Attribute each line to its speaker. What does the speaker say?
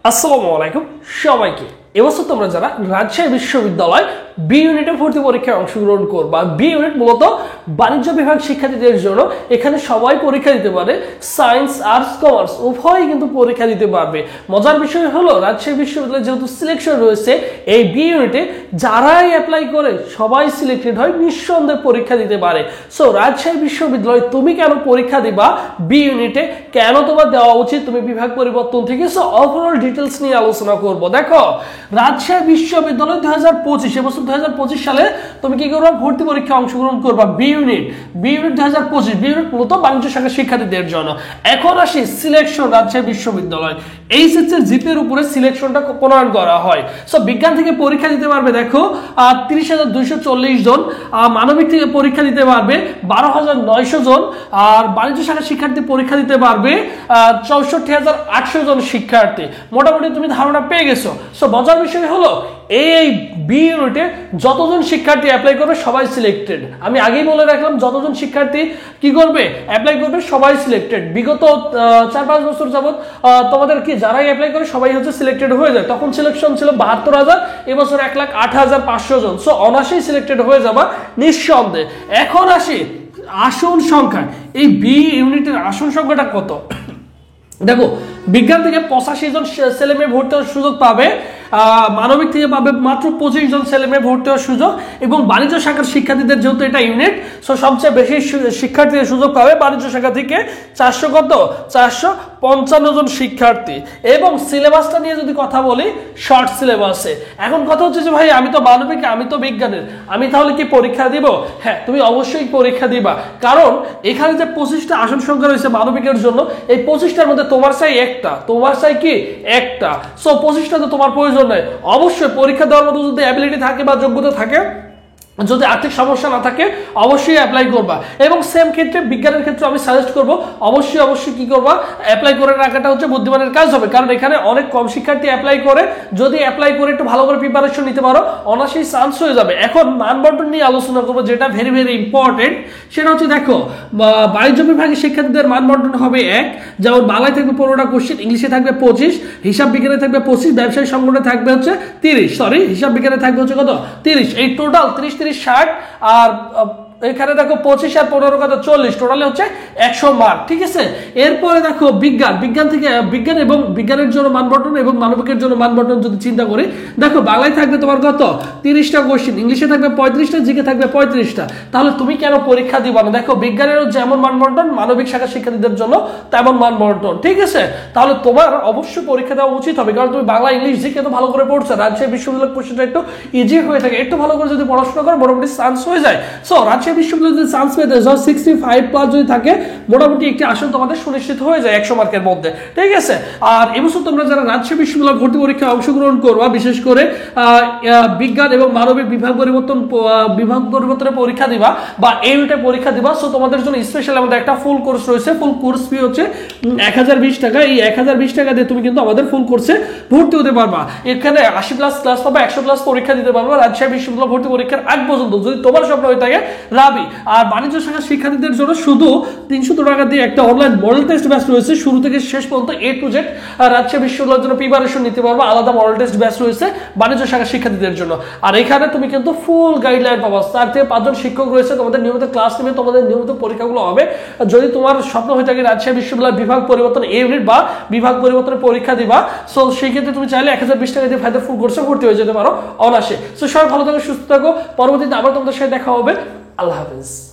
Speaker 1: আসসালামু আলাইকুম সবাইকে। এবছর তোমরা যারা রাজশাহী বিশ্ববিদ্যালয় বি ইউনিটে ভর্তি পরীক্ষায় অংশগ্রহণ করবা, বি ইউনিট মূলত বাণিজ্য বিভাগ শিক্ষার্থীদের জন্য। এখানে সবাই পরীক্ষা দিতে পারে, সায়েন্স আর্টস কমার্স উভয়ই কিন্তু পরীক্ষা দিতে পারবে। মজার বিষয় হলো রাজশাহী বিশ্ববিদ্যালয়ে যেহেতু সিলেকশন রয়েছে এই বি ইউনিটে, যারাই অ্যাপ্লাই করে সবাই সিলেক্টেড হয়, নিঃসন্দেহে পরীক্ষা দিতে পারে। সো রাজশাহী বিশ্ববিদ্যালয়ে তুমি কেন পরীক্ষা দিবা বি ইউনিটে, কেন তোমার দেওয়া উচিত, তুমি বিভাগ পরিবর্তন থেকে, সো ওভারঅল ডিটেলস নিয়ে আলোচনা করব। দেখো, রাজশাহী বিশ্ববিদ্যালয় 2025 এবছর 2025 সালে তুমি কি করবা, ভর্তি পরীক্ষা অংশগ্রহণ করবা বি ইউনিট 2025। বি ইউনিট মূলত বাণিজ্য শাখা শিক্ষার্থীদের জন্য। এখন আসি সিলেকশন। রাজশাহী বিশ্ববিদ্যালয় এইচএসসি এর জিপির উপরে সিলেকশনটা প্রণয়ন করা হয়। সো বিজ্ঞান থেকে পরীক্ষা দিতে পারবে দেখো 30,240 জন, মানবিক থেকে পরীক্ষা দিতে পারবে 12,900 জন, আর বাণিজ্য শাখা শিক্ষার্থী পরীক্ষা দিতে পারবে 64,800 জন শিক্ষার্থী। মোটামুটি তুমি ধারণা পেয়ে গেছো। সো মজার বিষয় হলো এই বি ইউনিটে যতজন শিক্ষার্থী অ্যাপ্লাই করবে সবাই সিলেক্টেড। আমি আগেই বলে রাখলাম, যতজন শিক্ষার্থী কি করবে, অ্যাপ্লাই করবে, সবাই সিলেক্টেড। বিগত 4-5 বছর যাবত তোমাদের কি যারাই অ্যাপ্লাই করে সবাই হচ্ছে সিলেক্টেড হয়ে যায়। তখন সিলেকশন ছিল 72,000, এবছর 1,08,500 জন। সো অনায়াসেই সিলেক্টেড হয়ে যাবা নিঃসন্দেহে। এখন আসি আসন সংখ্যা। এই বি ইউনিটের আসন সংখ্যাটা কত? দেখো, বিজ্ঞান থেকে 85 জন ছেলে মেয়ে ভর্তি হওয়ার সুযোগ পাবে, মানবিক থেকে পাবে মাত্র 25 জন ছেলে মেয়ে ভর্তি হওয়ার সুযোগ, এবং বাণিজ্য শাখার শিক্ষার্থীদের যেহেতু এটা ইউনিট, সো সবচেয়ে বেশি শিক্ষার্থীদের সুযোগ পাবে বাণিজ্য শাখা থেকে 455 জন শিক্ষার্থী। এবং সিলেবাসটা নিয়ে যদি কথা বলি, শর্ট সিলেবাসে। এখন কথা হচ্ছে যে ভাই, আমি তো মানবিক, আমি তো বিজ্ঞানের, আমি তাহলে কি পরীক্ষা দিব? হ্যাঁ, তুমি অবশ্যই পরীক্ষা দিবা, কারণ এখানে যে 25টা আসন সংখ্যা রয়েছে মানবিকের জন্য, এই 25টার মধ্যে তোমার চাই একটা, তোমার চাই কি একটা। সো 25টা তো তোমার প্রয়োজন নাই। অবশ্যই পরীক্ষা দেওয়ার মতো যদি অ্যাবিলিটি থাকে বা যোগ্যতা থাকে, যদি আর্থিক সমস্যা না থাকে, অবশ্যই অ্যাপ্লাই করবা। এবং সেম ক্ষেত্রে বিজ্ঞানের ক্ষেত্রে আমি সাজেস্ট করব অবশ্যই কি করবা, অ্যাপ্লাই করে রাখাটা হচ্ছে বুদ্ধিমানের কাজ হবে, কারণ এখানে অনেক কম শিক্ষার্থী অ্যাপ্লাই করে। যদি অ্যাপ্লাই করে একটু ভালো করে প্রিপারেশন নিতে পারো, অনায়াসেই চান্স হয়ে যাবে। এখন মানবন্টন নিয়ে আলোচনা করবো, যেটা ভেরি ভেরি ইম্পর্টেন্ট। সেটা হচ্ছে দেখো, বাণিজ্য বিভাগের শিক্ষার্থীদের মানবন্টন হবে 1, যেমন বাংলায় থাকবে 15টা কোশ্চেন, ইংলিশে থাকবে 25, হিসাব বিজ্ঞানে থাকবে 25, ব্যবসায়ী সংগঠনে থাকবে হচ্ছে 30, হিসাব বিজ্ঞানে থাকবে হচ্ছে কত, 30। এই টোটাল 30, 60, আর এখানে দেখো 25 আর 15 কত 40, টোটালে হচ্ছে 100 মার্ক। ঠিক আছে। এরপরে দেখো বিজ্ঞান থেকে বিজ্ঞান এবং বিজ্ঞানের জন্য মানবন্টন এবং মানবিকের জন্য মানবন্টন যদি চিন্তা করি, দেখো বাংলায় থাকবে তোমার কত 30টা কোশ্চেন, ইংলিশে থাকবে 35টা, জিকে থাকবে 35টা। তাহলে তুমি কেন পরীক্ষা দিবা না? দেখো, বিজ্ঞানেরও যেমন মানবন্টন, মানবিক শাখা শিক্ষার্থীদের জন্য তেমন মানবন্টন। ঠিক আছে। তাহলে তোমার অবশ্যই পরীক্ষা দেওয়া উচিত হবে, কারণ তুমি বাংলা ইংলিশ জিকে তো ভালো করে পড়ছো। রাজশাহী বিশ্ববিদ্যালয়ের কোশ্চেনটা একটু ইজি হয়ে থাকে, একটু ভালো করে যদি পড়াশোনা করো মোটামুটি চান্স হয়ে যায়। সো রাজশাহী বিশ্ববিদ্যালয়ে যদি চান্স পেতে 65+ যদি থাকে, মোটামুটি একটি আসন তোমাদের সুনিশ্চিত হয়ে যায় 100 মার্কের মধ্যে। ঠিক আছে। আর এবছর তোমরা যারা রাজশাহী বিশ্ববিদ্যালয় ভর্তি পরীক্ষায় অংশগ্রহণ করবা, বিশেষ করে বিজ্ঞান এবং মানবিক বিভাগ পরিবর্তনের পরীক্ষা দিবা বা এই ইউনিটে পরীক্ষা দিবা, সো তোমাদের জন্য স্পেশাল আমাদের একটা ফুল কোর্স রয়েছে। ফুল কোর্স ফি হচ্ছে 1020 টাকা। এই 1020 টাকা দিয়ে তুমি কিন্তু আমাদের ফুল কোর্সে ভর্তি হতে পারবা। এখানে 80+ ক্লাস পাবা, 100+ পরীক্ষা দিতে পারবা রাজশাহী বিশ্ববিদ্যালয় ভর্তি পরীক্ষার আগ পর্যন্ত, যদি তোমার স্বপ্ন হয়ে থাকে রাবি। আর বাণিজ্য শাখার শিক্ষার্থীদের জন্য শুধু 300 টাকা দিয়ে একটা অনলাইন মডেল টেস্ট ব্যাচ রয়েছে, শুরু থেকে শেষ পর্যন্ত A to Z রাজশাহী বিশ্ববিদ্যালয়ের জন্য প্রিপারেশন নিতে পারবা। আলাদা মডেল টেস্ট ব্যাচ রয়েছে বাণিজ্য শাখার শিক্ষার্থীদের জন্য। আর এখানে তুমি কিন্তু ফুল গাইডলাইন পাবা, 4 থেকে 5 জন শিক্ষক রয়েছে, তোমাদের নিয়মিত ক্লাস নেবে, তোমাদের নিয়মিত পরীক্ষাগুলো হবে। যদি তোমার স্বপ্ন হয়ে থাকে রাজশাহী বিশ্ববিদ্যালয় বিভাগ পরিবর্তন এ ইউনিট বা বিভাগ পরিবর্তনের পরীক্ষা দিবা, সো সেই ক্ষেত্রে তুমি চাইলে 1020 টাকা দিয়ে ফায়দা ফুল কোর্সে ভর্তি হয়ে যেতে পারো অনায়াসে। সো সবাই ভালো থাকো, সুস্থ থাকো। পরবর্তীতে আবার তোমাদের সাথে দেখা হবে। আল্লাহ হাফেজ।